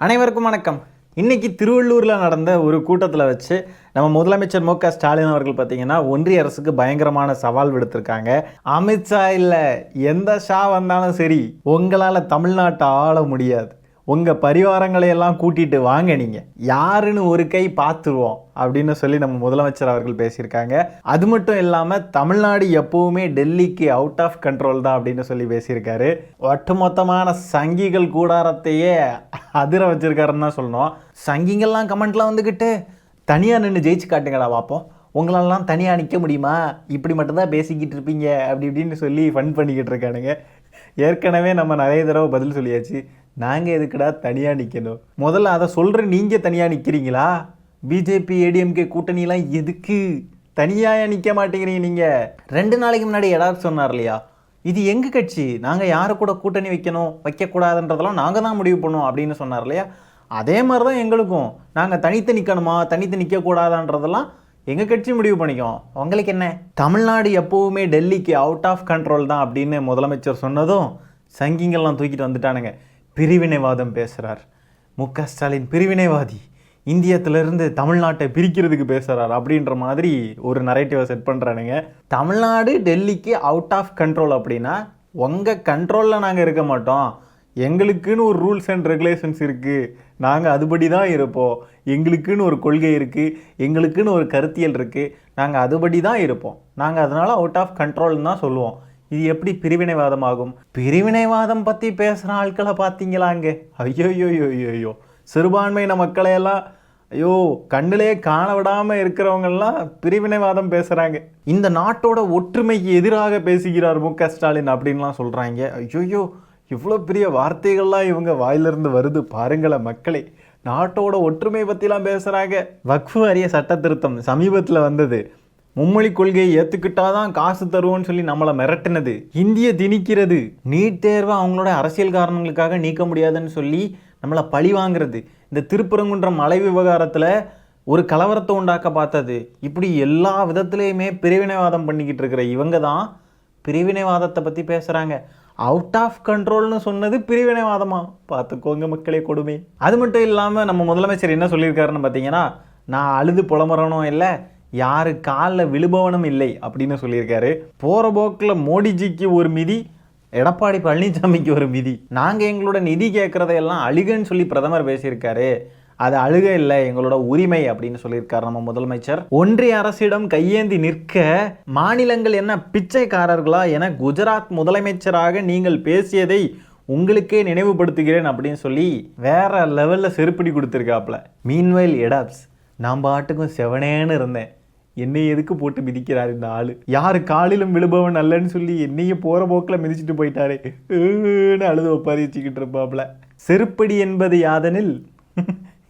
அனைவருக்கும் வணக்கம். இன்னைக்கு திருவள்ளூரில் நடந்த ஒரு கூட்டத்தில் வச்சு நம்ம முதலமைச்சர் மு.க.ஸ்டாலின் அவர்கள் பார்த்தீங்கன்னா ஒன்றிய அரசுக்கு பயங்கரமான சவால் விடுத்திருக்காங்க. அமித்ஷா இல்லை, எந்த ஷா வந்தாலும் சரி, உங்களால் தமிழ்நாட்டை ஆள முடியாது, உங்கள் பரிவாரங்களை எல்லாம் கூட்டிகிட்டு வாங்க, நீங்கள் யாருன்னு ஒரு கை பார்த்துருவோம் அப்படின்னு சொல்லி நம்ம முதலமைச்சர் அவர்கள் பேசியிருக்காங்க. அது மட்டும் இல்லாமல் தமிழ்நாடு எப்போவுமே டெல்லிக்கு அவுட் ஆஃப் கண்ட்ரோல் தான் அப்படின்னு சொல்லி பேசியிருக்காரு. ஒட்டுமொத்தமான சங்கிகள் கூடாரத்தையே அதிர வச்சிருக்காருன்னு தான் சொல்லணும். சங்கிங்கள்லாம் கமெண்ட்லாம் வந்துக்கிட்டு தனியாக நின்று ஜெயிச்சு காட்டுங்கடா பார்ப்போம், உங்களெல்லாம் தனியாக நிற்க முடியுமா, இப்படி மட்டும்தான் பேசிக்கிட்டு இருப்பீங்க அப்படி இப்படின்னு சொல்லி ஃபன் பண்ணிக்கிட்டு இருக்கானுங்க. ஏற்கனவே நம்ம நிறைய தடவை பதில் சொல்லியாச்சு, நாங்கள் எதுக்குடா தனியாக நிற்கணும், முதல்ல அதை சொல்கிற நீங்கள் தனியாக நிற்கிறீங்களா, பிஜேபி ஏடிஎம்கே கூட்டணிலாம் எதுக்கு தனியாக நிற்க மாட்டேங்கிறீங்க நீங்கள்? 2 நாளைக்கு முன்னாடி எடார் சொன்னார் இல்லையா, இது எங்கள் கட்சி, நாங்கள் யாரை கூட கூட்டணி வைக்கணும் வைக்கக்கூடாதுன்றதெல்லாம் நாங்கள் தான் முடிவு பண்ணோம் அப்படின்னு சொன்னார் இல்லையா. அதே மாதிரி தான் எங்களுக்கும், நாங்கள் தனித்து நிற்கணுமா தனித்து நிற்கக்கூடாதான்றதெல்லாம் எங்கள் கட்சி முடிவு பண்ணிக்கோம், உங்களுக்கு என்ன. தமிழ்நாடு எப்போவுமே டெல்லிக்கு அவுட் ஆஃப் கண்ட்ரோல் தான் அப்படின்னு முதலமைச்சர் சொன்னதும் சங்கிங்கள்லாம் தூக்கிட்டு வந்துட்டானுங்க. பிரிவினைவாதம் பேசுகிறார் மு.க.ஸ்டாலின், பிரிவினைவாதி, இந்தியத்திலிருந்து தமிழ்நாட்டை பிரிக்கிறதுக்கு பேசுகிறார் அப்படின்ற மாதிரி ஒரு நரேட்டிவை செட் பண்ணுறானுங்க. தமிழ்நாடு டெல்லிக்கு அவுட் ஆஃப் கண்ட்ரோல் அப்படின்னா உங்கள் கண்ட்ரோலில் நாங்கள் இருக்க மாட்டோம், எங்களுக்குன்னு ஒரு ரூல்ஸ் அண்ட் ரெகுலேஷன்ஸ் இருக்குது, நாங்கள் அதுபடி தான் இருப்போம், எங்களுக்குன்னு ஒரு கொள்கை இருக்குது, எங்களுக்குன்னு ஒரு கருத்தியல் இருக்குது, நாங்கள் அதுபடி தான் இருப்போம், நாங்கள் அதனால் அவுட் ஆஃப் கண்ட்ரோல்னு தான் சொல்லுவோம். இது எப்படி பிரிவினைவாதம் ஆகும்? பிரிவினைவாதம் பற்றி பேசுகிற ஆட்களை பார்த்தீங்களாங்க, ஐயோ சிறுபான்மையின மக்களையெல்லாம் ஐயோ கண்ணிலே காண விடாமல் இருக்கிறவங்கெல்லாம் பிரிவினைவாதம் பேசுகிறாங்க. இந்த நாட்டோட ஒற்றுமைக்கு எதிராக பேசுகிறார் மு.க.ஸ்டாலின் அப்படின்லாம் சொல்கிறாங்க. ஐயோ இவ்வளோ பெரிய வார்த்தைகள்லாம் இவங்க வாயிலிருந்து வருது பாருங்களேன் மக்களே. நாட்டோட ஒற்றுமை பற்றிலாம் பேசுகிறாங்க. வக்ஃபு வாரிய சட்ட திருத்தம் சமீபத்தில் வந்தது, மும்மொழி கொள்கையை ஏற்றுக்கிட்டாதான் காசு தருவோன்னு சொல்லி நம்மளை மிரட்டினது, இந்திய திணிக்கிறது, நீட் தேர்வை அவங்களோட அரசியல் காரணங்களுக்காக நீக்க முடியாதுன்னு சொல்லி நம்மளை பழி வாங்குறது, இந்த திருப்பரங்குன்றம் மலை விவகாரத்தில் ஒரு கலவரத்தை உண்டாக்க பார்த்தது, இப்படி எல்லா விதத்துலேயுமே பிரிவினைவாதம் பண்ணிக்கிட்டு இருக்கிற இவங்க தான் பிரிவினைவாதத்தை பற்றி பேசுகிறாங்க. அவுட் ஆஃப் கண்ட்ரோல்னு சொன்னது பிரிவினைவாதமா? பார்த்துக்கோங்க மக்களே, கொடுமை. அது மட்டும் இல்லாமல் நம்ம முதலமைச்சர் என்ன சொல்லியிருக்காருன்னு பார்த்தீங்கன்னா, நான் அழுது புலம்புறனும் இல்லை, யாரு காலில் விழுபவனும் இல்லை அப்படின்னு சொல்லியிருக்காரு. போகிற போக்கில் மோடிஜிக்கு ஒரு மிதி, எடப்பாடி பழனிசாமிக்கு ஒரு மிதி, நாங்கள் எங்களோட நிதி கேட்குறதையெல்லாம் அழுகன்னு சொல்லி பிரதமர் பேசியிருக்காரு, அது அழுக இல்லை, எங்களோட உரிமை அப்படின்னு சொல்லியிருக்காரு நம்ம முதலமைச்சர். ஒன்றிய அரசிடம் கையேந்தி நிற்க மாநிலங்கள் என்ன பிச்சைக்காரர்களா என குஜராத் முதலமைச்சராக நீங்கள் பேசியதை உங்களுக்கே நினைவுபடுத்துகிறேன் அப்படின்னு சொல்லி வேற லெவலில் செருப்படி கொடுத்துருக்காப்புல. மீன்வைல் எடாப்ஸ், நான் பாட்டுக்கும் செவனேன்னு இருந்தேன், என்னை எதுக்கு போட்டு மிதிக்கிறார் இந்த ஆளு, யாரு காலிலும் விழுபவன் அல்லன்னு சொல்லி என்னையே போகிற போக்கில் மிதிச்சுட்டு போயிட்டாரே அழுது ஒப்பாரி வச்சுக்கிட்டு இருப்பாப்புல. செருப்படி என்பது யாதனில்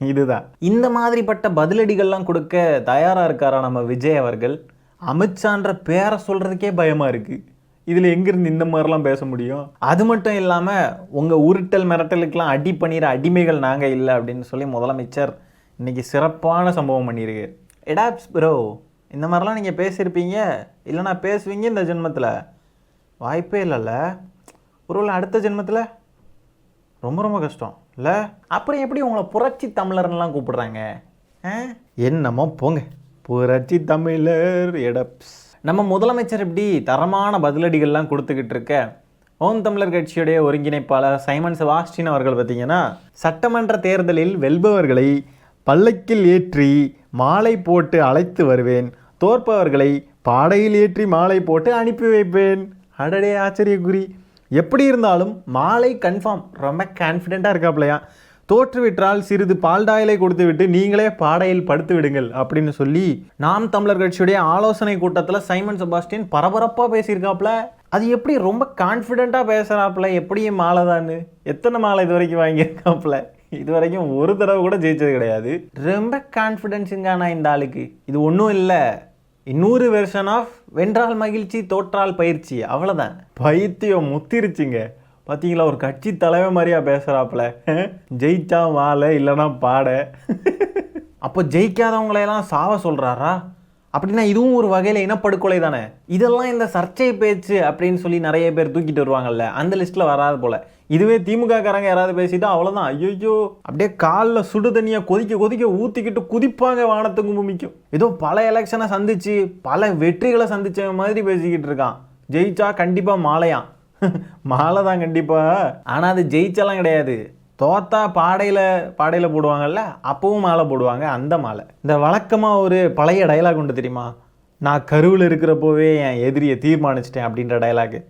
இதுதான். இந்த மாதிரிப்பட்ட பதிலடிகள்லாம் கொடுக்க தயாராக இருக்காரா நம்ம விஜய் அவர்கள்? அமித்ஷான்ற பேரை சொல்கிறதுக்கே பயமாக இருக்குது, இதில் எங்கேருந்து இந்த மாதிரிலாம் பேச முடியும்? அது மட்டும் இல்லாமல் உங்கள் உருட்டல் மிரட்டலுக்கெல்லாம் அடி பண்ணிடுற அடிமைகள் நாங்கள் இல்லை அப்படின்னு சொல்லி முதலமைச்சர் இன்றைக்கி சிறப்பான சம்பவம் பண்ணியிருக்கு. எடாப்ஸ் ப்ரோ, இந்த மாதிரிலாம் நீங்கள் பேசியிருப்பீங்க, இல்லைனா பேசுவீங்க இந்த ஜென்மத்தில், வாய்ப்பே இல்லைல்ல, ஒருவேளை அடுத்த ஜென்மத்தில் ரொம்ப ரொம்ப கஷ்டம் இல்லை? அப்புறம் எப்படி உங்களை புரட்சி தமிழர்லாம் கூப்பிடுறாங்க? என்னமோ போங்க, புரட்சி தமிழர் எடப்ஸ். நம்ம முதலமைச்சர் இப்படி தரமான பதிலடிகள்லாம் கொடுத்துக்கிட்டு இருக்க, ஓம் தமிழர் கட்சியுடைய ஒருங்கிணைப்பாளர் சைமன் செபாஸ்டியன் அவர்கள் பார்த்தீங்கன்னா, சட்டமன்ற தேர்தலில் வெல்பவர்களை பல்லக்கில் ஏற்றி மாலை போட்டு அழைத்து வருவேன், தோற்பவர்களை பாடையில் ஏற்றி மாலை போட்டு அனுப்பி வைப்பேன். அடடே ஆச்சரியக்குறி. எப்படி இருந்தாலும் மாலை கன்ஃபார்ம், ரொம்ப கான்ஃபிடென்ட்டாக இருக்காப்லையா. தோற்றுவிட்டால் சிறிது பால்டாயலை கொடுத்து விட்டு நீங்களே பாடையில் படுத்து விடுங்கள் அப்படின்னு சொல்லி நாம் தமிழர் கட்சியுடைய ஆலோசனை கூட்டத்தில் சைமன் செபாஸ்டியன் பரபரப்பாக பேசியிருக்காப்புல. அது எப்படி ரொம்ப கான்ஃபிடென்ட்டாக பேசுகிறாப்புல, எப்படியும் மாலை தான், எத்தனை மாலை இது வரைக்கும் வாங்கியிருக்காப்புல, இது வரைக்கும் ஒரு தடவை கூட ஜெயிச்சது கிடையாது. ரொம்ப கான்ஃபிடென்ஸுங்கானா இந்த ஆளுக்கு. இது ஒன்றும் இல்லை, இன்னொரு வெர்ஷன் ஆஃப் வென்றால் மகிழ்ச்சி தோற்றால் பயிற்சி, அவ்வளோதான். பைத்தியம் முத்திருச்சுங்க. பார்த்தீங்களா, ஒரு கட்சி தலைவர் மாதிரியா பேசுகிறாப்புல, ஜெயிச்சா மாலை இல்லைனா பாட. அப்போ ஜெயிக்காதவங்களையெல்லாம் சாவ சொல்கிறாரா? அப்படின்னா இதுவும் ஒரு வகையில் இனப்படுகொலை தானே. இதெல்லாம் இந்த சர்ச்சை பேச்சு அப்படின்னு சொல்லி நிறைய பேர் தூக்கிட்டு வருவாங்கல்ல, அந்த லிஸ்ட்டில் வராது போல். இதுவே திமுக காரங்க யாராவது பேசிட்டா அவ்வளவுதான், ஐயோ அப்படியே காலில் சுடு தண்ணியை கொதிக்க கொதிக்க ஊத்திக்கிட்டு குதிப்பாங்க வானத்துக்கு பூமிக்கும். ஏதோ பல எலெக்ஷனை சந்திச்சு பல வெற்றிகளை சந்திச்ச மாதிரி பேசிக்கிட்டு இருக்கான். ஜெயிச்சா கண்டிப்பா மாலையாம். மாலை தான் கண்டிப்பா, ஆனா அது ஜெயிச்செல்லாம் கிடையாது. தோத்தா பாடையில் போடுவாங்கல்ல, அப்பவும் மாலை போடுவாங்க, அந்த மாலை. இந்த வழக்கமாக ஒரு பழைய டைலாக் உண்டு தெரியுமா, நான் கருவில் இருக்கிறப்போவே என் எதிரியை தீர்மானிச்சிட்டேன் அப்படின்ற டைலாகு.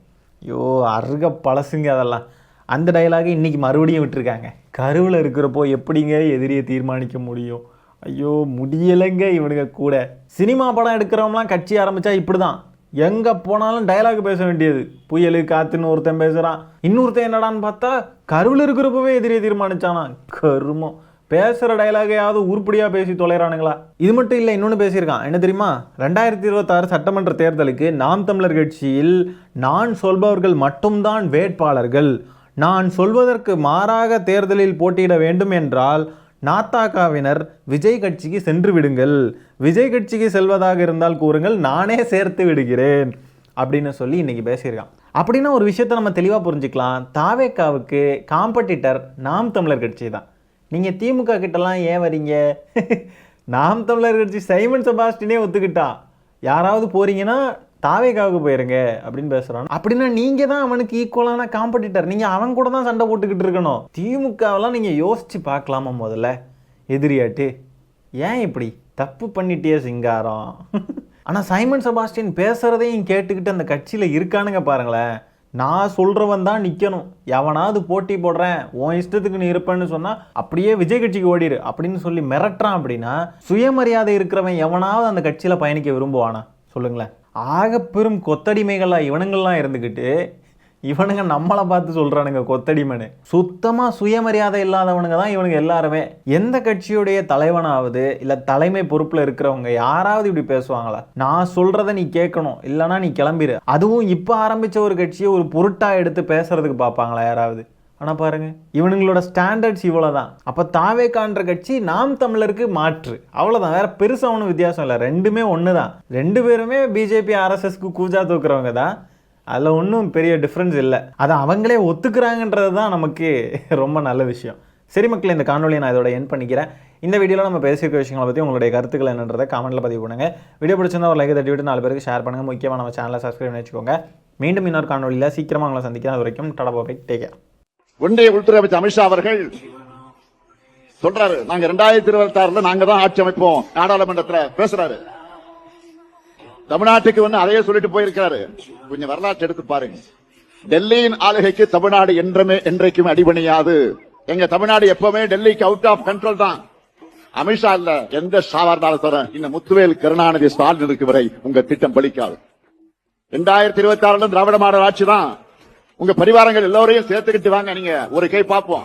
ஐயோ அருக பழசுங்க அதெல்லாம். அந்த டைலாகு இன்றைக்கி மறுபடியும் விட்டுருக்காங்க. கருவில் இருக்கிறப்போ எப்படிங்க எதிரியை தீர்மானிக்க முடியும்? ஐயோ முடியலைங்க இவனுங்க கூட. சினிமா படம் எடுக்கிறவங்களாம் கட்சி ஆரம்பித்தா இப்படி தான், எங்கே போனாலும் டைலாக் பேச வேண்டியது. புயல் காத்துன்னு ஒருத்தன் பேசுகிறான், இன்னொருத்தன் என்னடான்னு பார்த்தா கருவில் இருக்கிறப்பவே எதிரியை தீர்மானிச்சானா. கருமம், பேசுகிற டைலாகையாவது உருப்படியாக பேசி தொலைறானுங்களா? இது மட்டும் இல்லை, இன்னொன்று பேசியிருக்கான். என்ன தெரியுமா, 2026 சட்டமன்ற தேர்தலுக்கு நாம் தமிழர் கட்சியில் நான் சொல்பவர்கள் மட்டும்தான் வேட்பாளர்கள், நான் சொல்வதற்கு மாறாக தேர்தலில் போட்டியிட வேண்டும் என்றால் நாத்தாக்காவினர் விஜய் கட்சிக்கு சென்று விடுங்கள், விஜய் கட்சிக்கு செல்வதாக இருந்தால் கூறுங்கள், நானே சேர்த்து விடுகிறேன் அப்படின்னு சொல்லி இன்னைக்கு பேசியிருக்கான். அப்படின்னா ஒரு விஷயத்தை நம்ம தெளிவாக புரிஞ்சுக்கலாம். தாவேக்காவுக்கு காம்படிட்டர் நாம் தமிழர் கட்சி தான். நீங்கள் திமுக கிட்டலாம் ஏன் வரீங்க? நாம் தமிழர் கட்சி சைமன் செபாஸ்டினே ஒத்துக்கிட்டா, யாராவது போறீங்கன்னா தாவேக்காவுக்கு போயிருங்க அப்படின்னு பேசுறான். அப்படின்னா நீங்க தான் அவனுக்கு ஈக்குவலான காம்படிட்டர், நீங்க அவன் கூட தான் சண்டை போட்டுக்கிட்டு இருக்கணும். திமுகவெல்லாம் நீங்க யோசிச்சு பார்க்கலாமா முதல்ல எதிரியாட்டு? ஏன் இப்படி தப்பு பண்ணிட்டே சிங்காரம்? ஆனா சைமன் செபாஸ்டின் பேசுறதையும் கேட்டுக்கிட்டு அந்த கட்சியில இருக்கானுங்க பாருங்களேன். நான் சொல்றவன் தான் நிக்கணும், எவனாவது போட்டி போடுறேன் உன் இஷ்டத்துக்கு நீ இருப்பேன்னு சொன்னா அப்படியே விஜய் கட்சிக்கு ஓடிடு அப்படின்னு சொல்லி மிரட்டுறான். அப்படின்னா சுயமரியாதை இருக்கிறவன் எவனாவது அந்த கட்சியில பயணிக்க விரும்புவானா சொல்லுங்களேன்? ஆக பெரும் கொத்தடிமைகளா இவனுங்கள்லாம் இருந்துக்கிட்டு இவனுங்க நம்மளை பார்த்து சொல்றானுங்க கொத்தடிமைன்னு. சுத்தமா சுயமரியாதை இல்லாதவனுங்க தான் இவனுங்க எல்லாருமே. எந்த கட்சியுடைய தலைவனாவது இல்ல தலைமை பொறுப்புல இருக்கிறவங்க யாராவது இப்படி பேசுவாங்களா? நான் சொல்றதை நீ கேட்கணும், இல்லைன்னா நீ கிளம்பிடு. அதுவும் இப்ப ஆரம்பிச்ச ஒரு கட்சியை ஒரு பொருட்டா எடுத்து பேசுறதுக்கு பார்ப்பாங்களா யாராவது? ஆனா பாருங்க, இவனுங்களோட ஸ்டாண்டர்ட்ஸ் இவ்வளவுதான். அப்ப தாவேக்கான்ற கட்சி நாம் தமிழருக்கு மாற்று, அவ்வளவுதான். வேற பெருசா ஒன்றும் வித்தியாசம் இல்லை, ரெண்டுமே ஒண்ணுதான். ரெண்டு பேருமே பிஜேபி RSSக்கு கூஜா தூக்குறவங்க தான், அதில் ஒன்றும் பெரிய டிஃப்ரென்ஸ் இல்லை. அதை அவங்களே ஒத்துக்கிறாங்கன்றது தான் நமக்கு ரொம்ப நல்ல விஷயம். சரி மக்களே, இந்த காணொலியை நான் இதோட என் பண்ணிக்கிறேன். இந்த வீடியோவில் நம்ம பேசியிருக்க விஷயங்களை பற்றி உங்களுடைய கருத்துக்கள் என்னன்றதை கமெண்ட்டில் பதிவு பண்ணுங்கள். வீடியோ பிடிச்சிருந்தா ஒரு லைக் தட்டி விட்டு 4 பேருக்கு ஷேர் பண்ணுங்கள். முக்கியமாக நம்ம சேனலை சப்ஸ்கிரைப் பண்ணி வச்சுக்கோங்க. மீண்டும் இன்னொரு காணொலியில் சீக்கிரமாக உங்களை சந்திக்கிறேன். அது வரைக்கும் tata bye bye, take care. ஒன்றிய உள்துறை அமைச்சர் அமித்ஷா அவர்கள் சொல்றாரு, நாங்க 2026 நாங்க தான் ஆட்சி அமைப்போம், நாடாளுமன்றத்தில் பேசுறாரு. தமிழ்நாட்டுக்கு வந்து அதையே சொல்லிட்டு போயிருக்காரு. கொஞ்சம் வரலாற்று எடுத்து பாருங்க. டெல்லியின் ஆளுகைக்கு தமிழ்நாடு என்றைக்குமே அடிபணியாது. எங்க தமிழ்நாடு எப்பவுமே டெல்லிக்கு அவுட் ஆஃப் கண்ட்ரோல் தான். அமித்ஷா இல்ல, எந்த சாவார்னாலும் சொல்றேன், இந்த முத்துவேல் கருணாநிதி ஸ்டாலின் இருக்கு வரை உங்க திட்டம் பலிக்காது. 2026 திராவிட மாடல் ஆட்சி தான். உங்க பரிவாரங்கள் எல்லோரையும் சேர்த்துக்கிட்டு வாங்க, நீங்க ஒரு கை பார்ப்போம்.